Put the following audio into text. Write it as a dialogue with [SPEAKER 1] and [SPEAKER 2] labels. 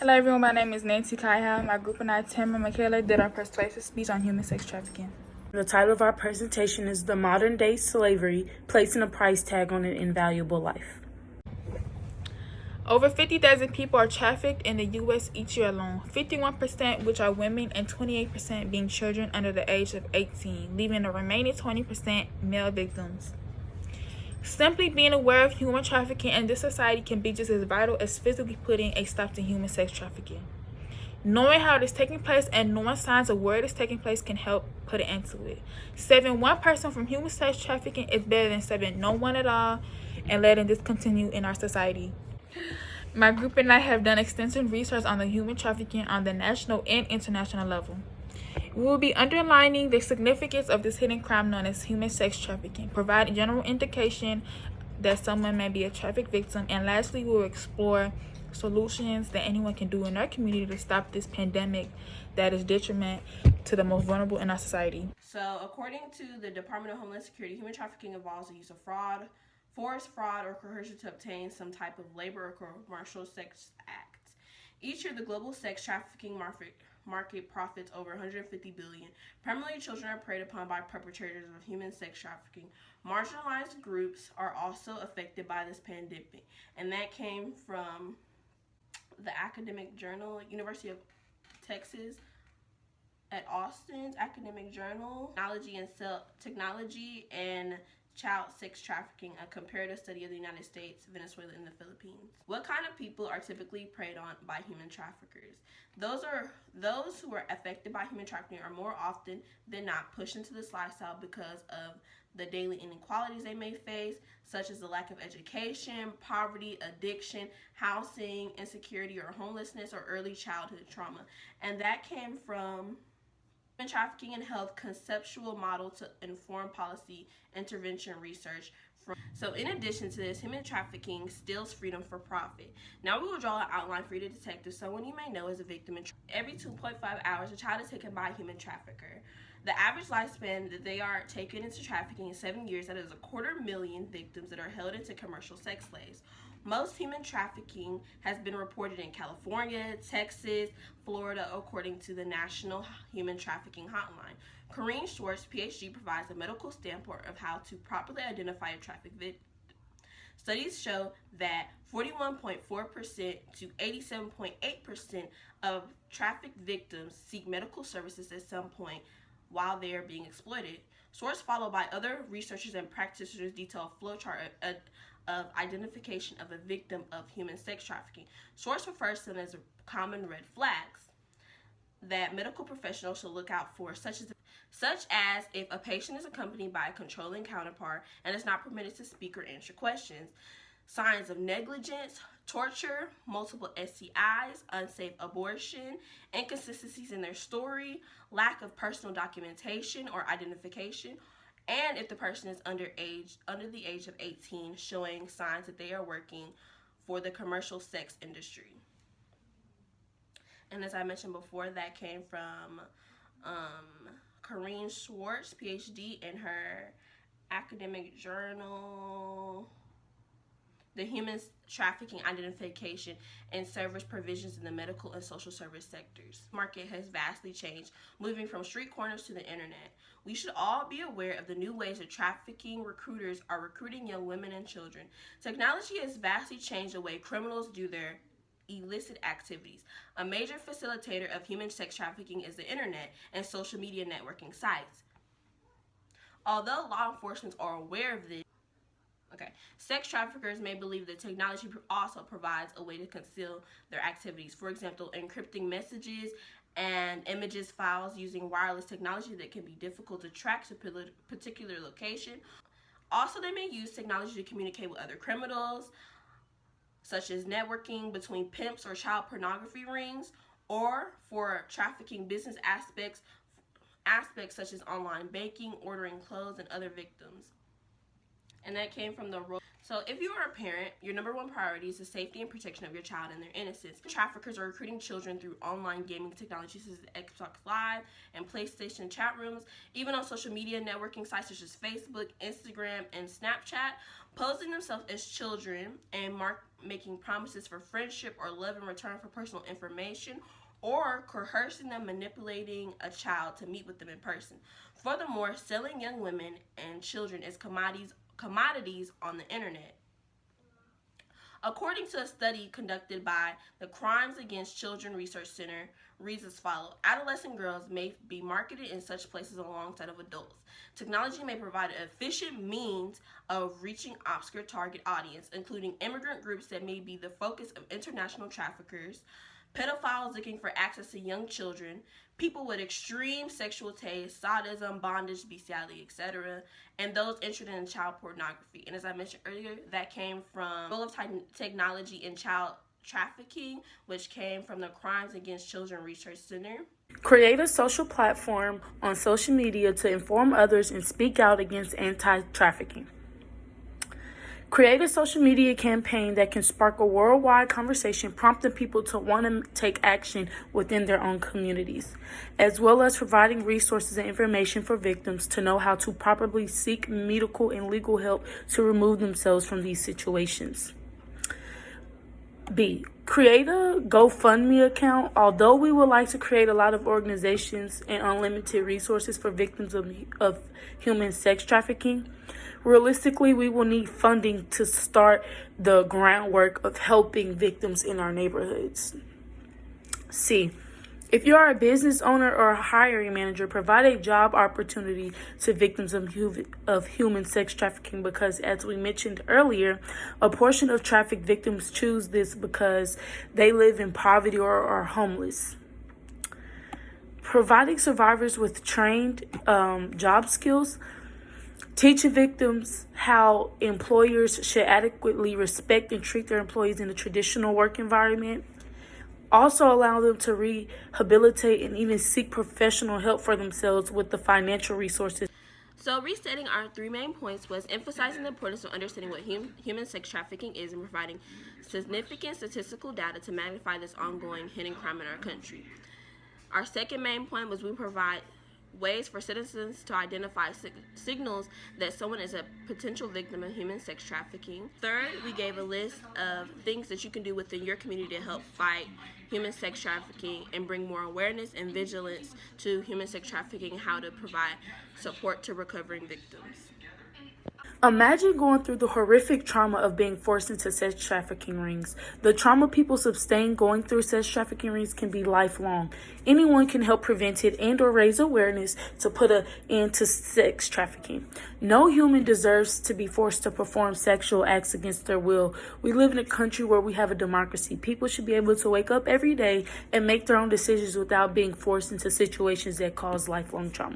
[SPEAKER 1] Hello everyone, my name is Nancy Kaiha. My group and I, Tim and Michaela, did our persuasive speech on human sex trafficking.
[SPEAKER 2] The title of our presentation is The Modern Day Slavery, Placing a Price Tag on an Invaluable Life.
[SPEAKER 1] Over 50,000 people are trafficked in the U.S. each year alone, 51% which are women and 28% being children under the age of 18, leaving the remaining 20% male victims. Simply being aware of human trafficking in this society can be just as vital as physically putting a stop to human sex trafficking. Knowing how it is taking place and knowing signs of where it is taking place can help put an end to it. Saving one person from human sex trafficking is better than saving no one at all and letting this continue in our society. My group and I have done extensive research on the human trafficking on the national and international level. We will be underlining the significance of this hidden crime known as human sex trafficking, providing general indication that someone may be a trafficked victim, and lastly, we will explore solutions that anyone can do in their community to stop this pandemic that is detriment to the most vulnerable in our society.
[SPEAKER 3] So, according to the Department of Homeland Security, human trafficking involves the use of fraud, force, fraud, or coercion to obtain some type of labor or commercial sex act. Each year, the global sex trafficking market profits over $150 billion. Primarily, children are preyed upon by perpetrators of human sex trafficking. Marginalized groups are also affected by this pandemic, and that came from the academic journal, University of Texas at Austin's academic journal, Technology and Child Sex Trafficking, a comparative study of the United States, Venezuela, and the Philippines. What kind of people are typically preyed on by human traffickers? Those who are affected by human trafficking are more often than not pushed into this lifestyle because of the daily inequalities they may face, such as the lack of education, poverty, addiction, housing, insecurity, or homelessness, or early childhood trauma. And that came from Human Trafficking and Health Conceptual Model to Inform Policy Intervention Research. So in addition to this, human trafficking steals freedom for profit. Now we will draw an outline for you to detect if someone you may know is a victim. Every 2.5 hours, a child is taken by a human trafficker. The average lifespan that they are taken into trafficking is 7 years. That is 250,000 victims that are held into commercial sex slaves. Most human trafficking has been reported in California, Texas, Florida, according to the National Human Trafficking Hotline. Corrine Schwartz, PhD, provides a medical standpoint of how to properly identify a trafficked victim. Studies show that 41.4% to 87.8% of trafficked victims seek medical services at some point while they are being exploited. Source followed by other researchers and practitioners detail a flowchart of identification of a victim of human sex trafficking. Source refers to them as common red flags that medical professionals should look out for, such as if a patient is accompanied by a controlling counterpart and is not permitted to speak or answer questions, signs of negligence, torture, multiple STIs, unsafe abortion, inconsistencies in their story, lack of personal documentation or identification, and if the person is under the age of 18, showing signs that they are working for the commercial sex industry. And as I mentioned before, that came from Corrine Schwartz, PhD, in her academic journal, The Human Trafficking Identification and Service Provisions in the Medical and Social Service Sectors. Market has vastly changed, moving from street corners to the internet. We should all be aware of the new ways that trafficking recruiters are recruiting young women and children. Technology has vastly changed the way criminals do their illicit activities. A major facilitator of human sex trafficking is the internet and social media networking sites. Although law enforcement are aware of this, sex traffickers may believe that technology also provides a way to conceal their activities. For example, encrypting messages and images files using wireless technology that can be difficult to track to a particular location. Also, they may use technology to communicate with other criminals, such as networking between pimps or child pornography rings, or for trafficking business aspects such as online banking, ordering clothes, and other victims. And that came from the role. So if you are a parent, your number one priority is the safety and protection of your child and their innocence. Traffickers are recruiting children through online gaming technologies such as Xbox Live and PlayStation chat rooms, even on social media networking sites such as Facebook, Instagram, and Snapchat, posing themselves as children and making promises for friendship or love in return for personal information, or coercing them, manipulating a child to meet with them in person. Furthermore, selling young women and children as commodities on the internet. According to a study conducted by the Crimes Against Children Research Center, reads as follows: adolescent girls may be marketed in such places alongside of adults. Technology may provide an efficient means of reaching obscure target audience, including immigrant groups that may be the focus of international traffickers, pedophiles looking for access to young children, people with extreme sexual taste, sadism, bondage, bestiality, etc., and those interested in child pornography. And as I mentioned earlier, that came from Role of Technology in Child Trafficking, which came from the Crimes Against Children Research Center.
[SPEAKER 2] Create a social platform on social media to inform others and speak out against anti-trafficking. Create a social media campaign that can spark a worldwide conversation, prompting people to want to take action within their own communities, as well as providing resources and information for victims to know how to properly seek medical and legal help to remove themselves from these situations. B. Create a GoFundMe account. Although we would like to create a lot of organizations and unlimited resources for victims of human sex trafficking, realistically, we will need funding to start the groundwork of helping victims in our neighborhoods. C. If you are a business owner or a hiring manager, provide a job opportunity to victims of human sex trafficking, because, as we mentioned earlier, a portion of trafficked victims choose this because they live in poverty or are homeless. Providing survivors with trained job skills, teaching victims how employers should adequately respect and treat their employees in a traditional work environment. Also allow them to rehabilitate and even seek professional help for themselves with the financial resources.
[SPEAKER 3] So restating our three main points was emphasizing the importance of understanding what human sex trafficking is and providing significant statistical data to magnify this ongoing hidden crime in our country. Our second main point was we provide ways for citizens to identify signals that someone is a potential victim of human sex trafficking. Third, we gave a list of things that you can do within your community to help fight human sex trafficking and bring more awareness and vigilance to human sex trafficking and how to provide support to recovering victims.
[SPEAKER 2] Imagine going through the horrific trauma of being forced into sex trafficking rings. The trauma people sustain going through sex trafficking rings can be lifelong. Anyone can help prevent it and or raise awareness to put an end to sex trafficking. No human deserves to be forced to perform sexual acts against their will. We live in a country where we have a democracy. People should be able to wake up every day and make their own decisions without being forced into situations that cause lifelong trauma.